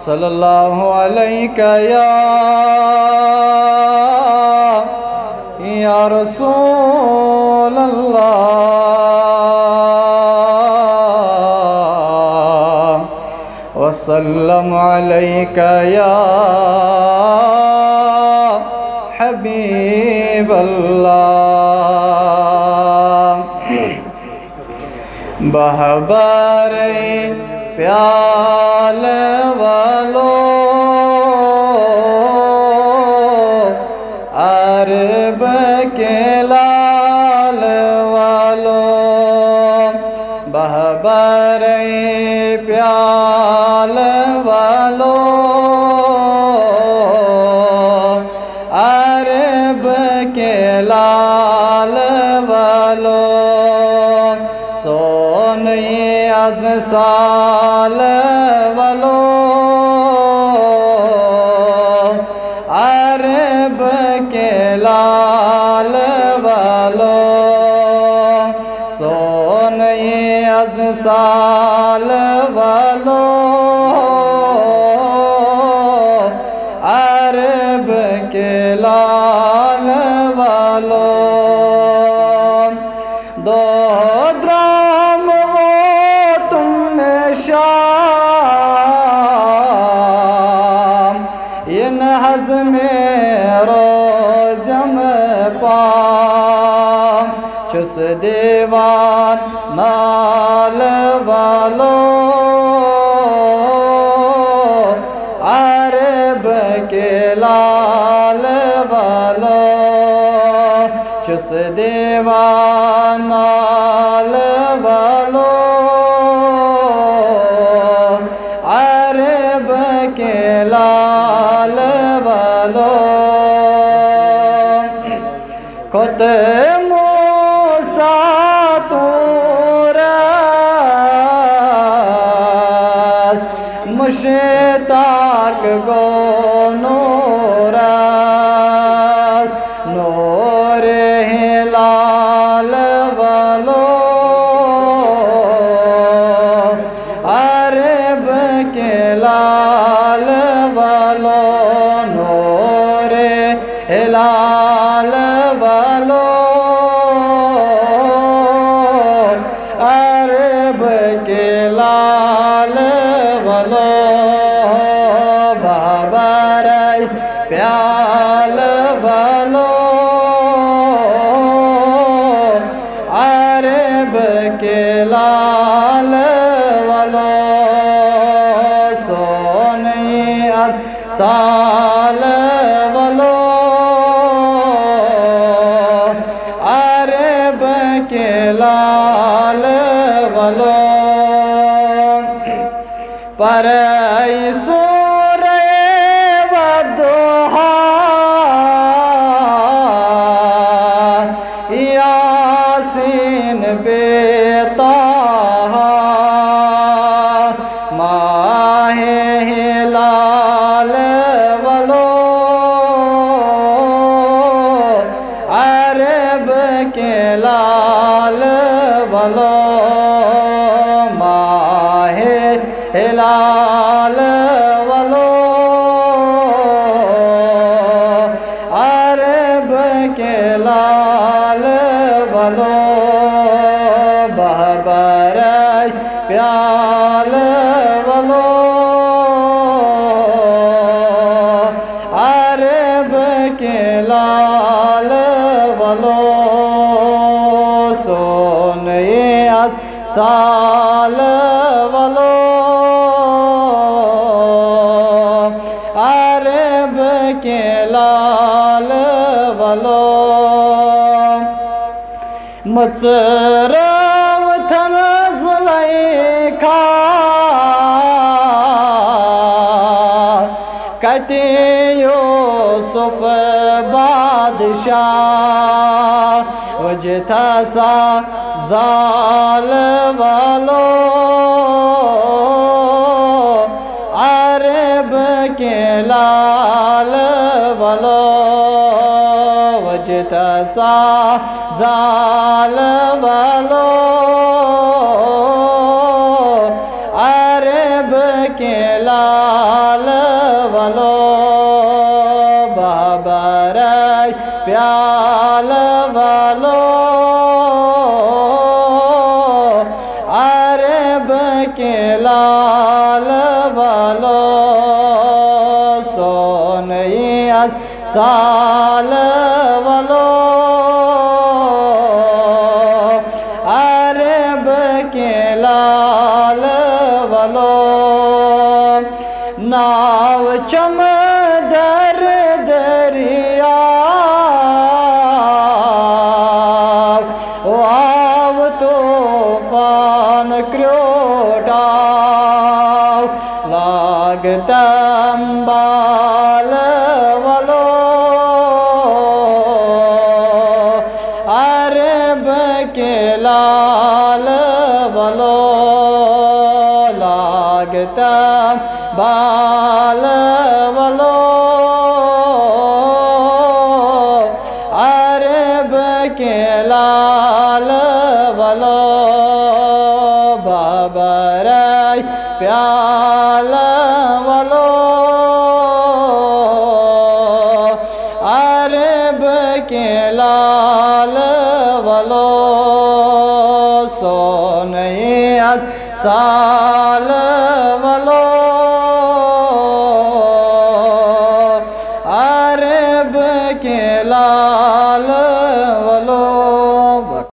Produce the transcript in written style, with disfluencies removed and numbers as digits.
صلی اللہ علیہ یا رسول اللہ وسلم علیک یا حبیب اللہ بہبر پیال والو عرب کے لال والو بہبر پیال والو عرب کے لال والو سونی از سال والو عرب کے لال والو سونی از سال والو عرب کے لال والو دو درام ہو تم شام ان حزم روزم پام چس دیوان نال والو عرب کے لال والو چس دیوان نال والو عرب کے لال والو خود موسیٰ تورس مشتاق گو نورس نور ہلال والو عرب کے لال والو نور ہلال والو عرب کے لال والو بہبر پیال والو عرب کے لال والو سونی از سال والو عرب کے لال والو پر سورہ والضحیٰ یاسین بے طٰہٰ ماہ ہلال والو عرب کے لال والو ماہ ہلال والو عرب کے لال والو بہبر پیال والو عرب کے لال والو سونی از سال والو عرب کے لال والو مصرو تھن زلیخا کتی یوسف بادشاہ وجتا سا زال والو عرب کے لال والو وجتا سا زال والو عرب کے لال بابرای پیال والو عرب کے لال والو سونی از سال والو عرب کے لال والو ناو چم در دریا واو طوفان کروٹاو لاگتم بال والو عرب کے لال والو لاگتم بال والو عرب کے لال والو بابرای پیال والو عرب کے لال والو سونی از سال